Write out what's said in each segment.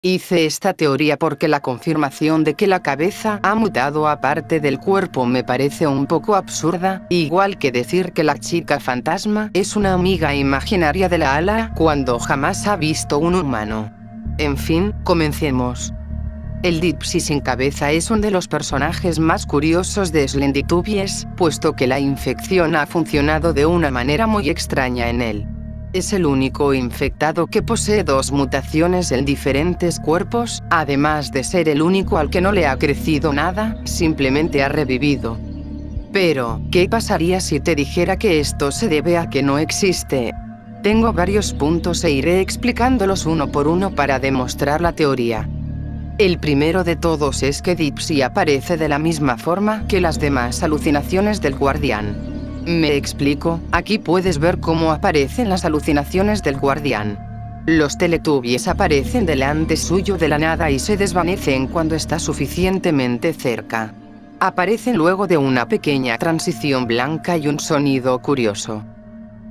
Hice esta teoría porque la confirmación de que la cabeza ha mutado aparte del cuerpo me parece un poco absurda, igual que decir que la chica fantasma es una amiga imaginaria de la ala cuando jamás ha visto un humano. En fin, comencemos. El Dipsy sin cabeza es uno de los personajes más curiosos de Slendytubbies, puesto que la infección ha funcionado de una manera muy extraña en él. Es el único infectado que posee dos mutaciones en diferentes cuerpos, además de ser el único al que no le ha crecido nada, simplemente ha revivido. Pero, ¿qué pasaría si te dijera que esto se debe a que no existe? Tengo varios puntos e iré explicándolos uno por uno para demostrar la teoría. El primero de todos es que Dipsy aparece de la misma forma que las demás alucinaciones del Guardián. Me explico, aquí puedes ver cómo aparecen las alucinaciones del Guardián. Los Teletubbies aparecen delante suyo de la nada y se desvanecen cuando está suficientemente cerca. Aparecen luego de una pequeña transición blanca y un sonido curioso.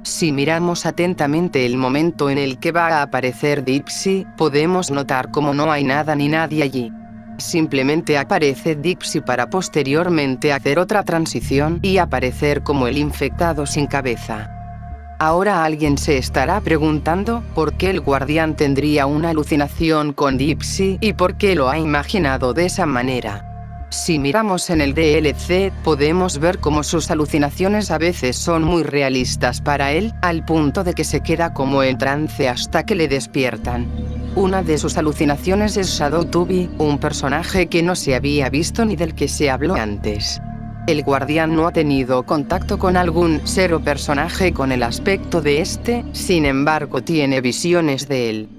Si miramos atentamente el momento en el que va a aparecer Dipsy, podemos notar cómo no hay nada ni nadie allí. Simplemente aparece Dipsy para posteriormente hacer otra transición y aparecer como el infectado sin cabeza. Ahora alguien se estará preguntando por qué el Guardián tendría una alucinación con Dipsy y por qué lo ha imaginado de esa manera. Si miramos en el DLC, podemos ver cómo sus alucinaciones a veces son muy realistas para él, al punto de que se queda como en trance hasta que le despiertan. Una de sus alucinaciones es Shadowtubby, un personaje que no se había visto ni del que se habló antes. El Guardián no ha tenido contacto con algún ser o personaje con el aspecto de este, sin embargo tiene visiones de él.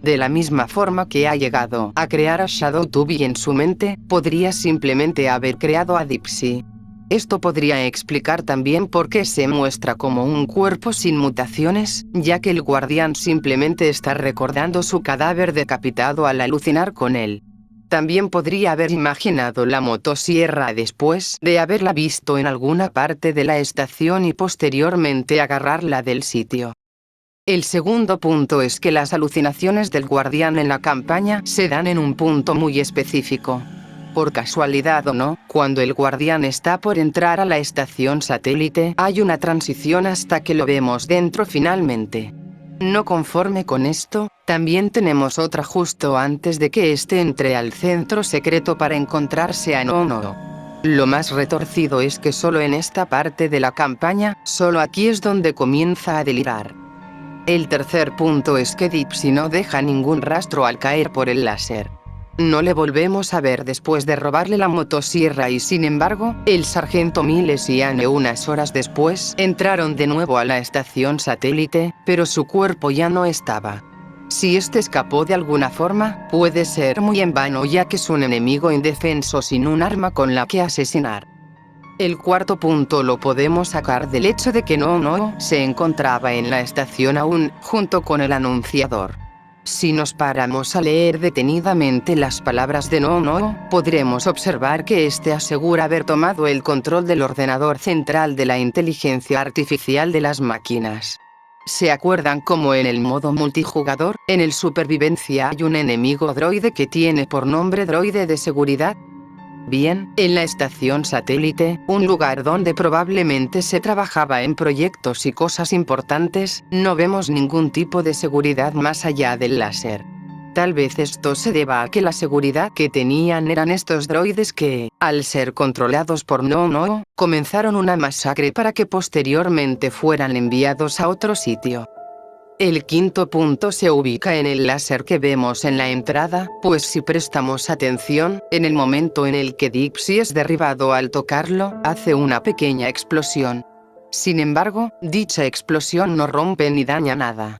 De la misma forma que ha llegado a crear a Shadowtubby en su mente, podría simplemente haber creado a Dipsy. Esto podría explicar también por qué se muestra como un cuerpo sin mutaciones, ya que el Guardián simplemente está recordando su cadáver decapitado al alucinar con él. También podría haber imaginado la motosierra después de haberla visto en alguna parte de la estación y posteriormente agarrarla del sitio. El segundo punto es que las alucinaciones del Guardián en la campaña se dan en un punto muy específico. Por casualidad o no, cuando el Guardián está por entrar a la estación satélite, hay una transición hasta que lo vemos dentro finalmente. No conforme con esto, también tenemos otra justo antes de que éste entre al centro secreto para encontrarse a No-No. Lo más retorcido es que solo en esta parte de la campaña, solo aquí es donde comienza a delirar. El tercer punto es que Dipsy no deja ningún rastro al caer por el láser. No le volvemos a ver después de robarle la motosierra y sin embargo, el sargento Miles y Anne unas horas después entraron de nuevo a la estación satélite, pero su cuerpo ya no estaba. Si este escapó de alguna forma, puede ser muy en vano ya que es un enemigo indefenso sin un arma con la que asesinar. El cuarto punto lo podemos sacar del hecho de que No-No se encontraba en la estación aún, junto con el anunciador. Si nos paramos a leer detenidamente las palabras de No-No, podremos observar que este asegura haber tomado el control del ordenador central de la inteligencia artificial de las máquinas. ¿Se acuerdan cómo en el modo multijugador, en el Supervivencia hay un enemigo droide que tiene por nombre Droide de Seguridad? Bien, en la estación satélite, un lugar donde probablemente se trabajaba en proyectos y cosas importantes, no vemos ningún tipo de seguridad más allá del láser. Tal vez esto se deba a que la seguridad que tenían eran estos droides que, al ser controlados por No-No, comenzaron una masacre para que posteriormente fueran enviados a otro sitio. El quinto punto se ubica en el láser que vemos en la entrada, pues si prestamos atención, en el momento en el que Dipsy es derribado al tocarlo, hace una pequeña explosión. Sin embargo, dicha explosión no rompe ni daña nada.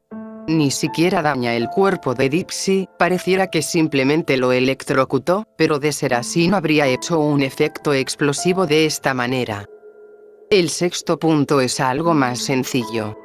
Ni siquiera daña el cuerpo de Dipsy, pareciera que simplemente lo electrocutó, pero de ser así no habría hecho un efecto explosivo de esta manera. El sexto punto es algo más sencillo.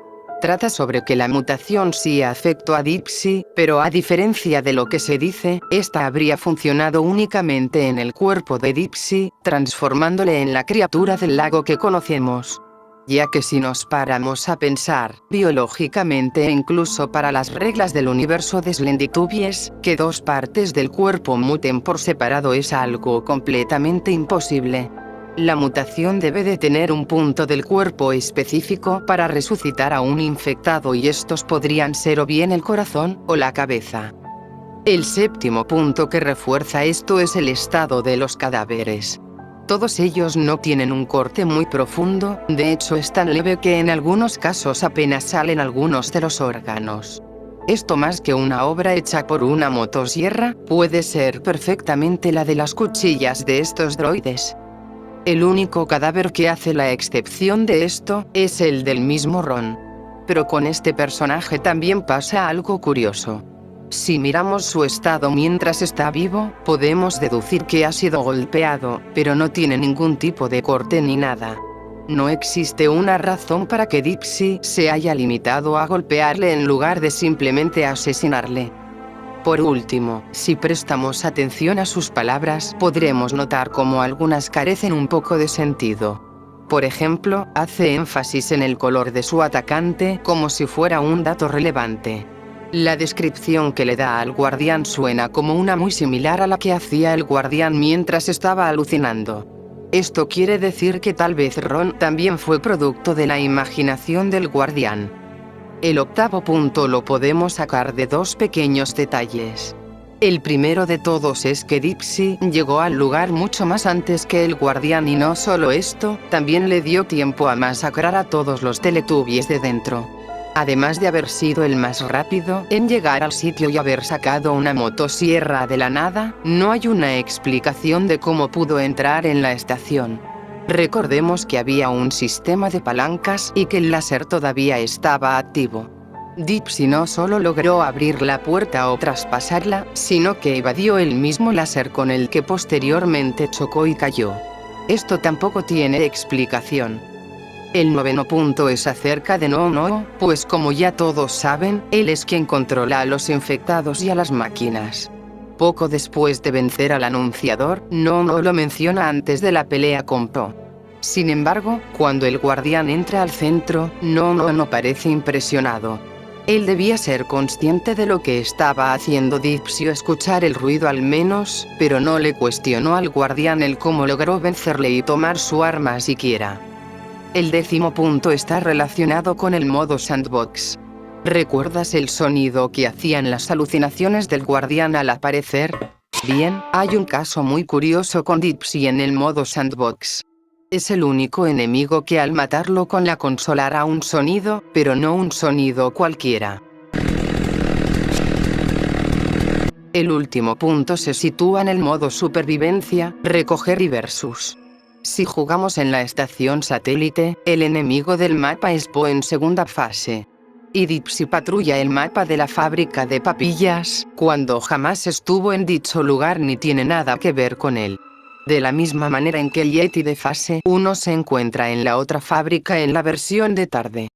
Trata sobre que la mutación sí afectó a Dipsy, pero a diferencia de lo que se dice, esta habría funcionado únicamente en el cuerpo de Dipsy, transformándole en la criatura del lago que conocemos. Ya que si nos paramos a pensar, biológicamente e incluso para las reglas del universo de Slendytubies, que dos partes del cuerpo muten por separado es algo completamente imposible. La mutación debe de tener un punto del cuerpo específico para resucitar a un infectado y estos podrían ser o bien el corazón o la cabeza. El séptimo punto que refuerza esto es el estado de los cadáveres. Todos ellos no tienen un corte muy profundo, de hecho es tan leve que en algunos casos apenas salen algunos de los órganos. Esto más que una obra hecha por una motosierra, puede ser perfectamente la de las cuchillas de estos droides. El único cadáver que hace la excepción de esto, es el del mismo Ron. Pero con este personaje también pasa algo curioso. Si miramos su estado mientras está vivo, podemos deducir que ha sido golpeado, pero no tiene ningún tipo de corte ni nada. No existe una razón para que Dipsy se haya limitado a golpearle en lugar de simplemente asesinarle. Por último, si prestamos atención a sus palabras, podremos notar cómo algunas carecen un poco de sentido. Por ejemplo, hace énfasis en el color de su atacante como si fuera un dato relevante. La descripción que le da al guardián suena como una muy similar a la que hacía el guardián mientras estaba alucinando. Esto quiere decir que tal vez Ron también fue producto de la imaginación del guardián. El octavo punto lo podemos sacar de dos pequeños detalles. El primero de todos es que Dipsy llegó al lugar mucho más antes que el guardián y no solo esto, también le dio tiempo a masacrar a todos los Teletubbies de dentro. Además de haber sido el más rápido en llegar al sitio y haber sacado una motosierra de la nada, no hay una explicación de cómo pudo entrar en la estación. Recordemos que había un sistema de palancas y que el láser todavía estaba activo. Dipsy no solo logró abrir la puerta o traspasarla, sino que evadió el mismo láser con el que posteriormente chocó y cayó. Esto tampoco tiene explicación. El noveno punto es acerca de No-No, pues como ya todos saben, él es quien controla a los infectados y a las máquinas. Poco después de vencer al anunciador, No-No lo menciona antes de la pelea con Po. Sin embargo, cuando el guardián entra al centro, No-No no parece impresionado. Él debía ser consciente de lo que estaba haciendo Dipsy o escuchar el ruido al menos, pero no le cuestionó al guardián el cómo logró vencerle y tomar su arma siquiera. El décimo punto está relacionado con el modo sandbox. ¿Recuerdas el sonido que hacían las alucinaciones del guardián al aparecer? Bien, hay un caso muy curioso con Dipsy en el modo sandbox. Es el único enemigo que al matarlo con la consola hará un sonido, pero no un sonido cualquiera. El último punto se sitúa en el modo supervivencia, recoger y versus. Si jugamos en la estación satélite, el enemigo del mapa es Po en segunda fase. Y Dipsy patrulla el mapa de la fábrica de papillas, cuando jamás estuvo en dicho lugar ni tiene nada que ver con él. De la misma manera en que el Yeti de fase 1 se encuentra en la otra fábrica en la versión de tarde.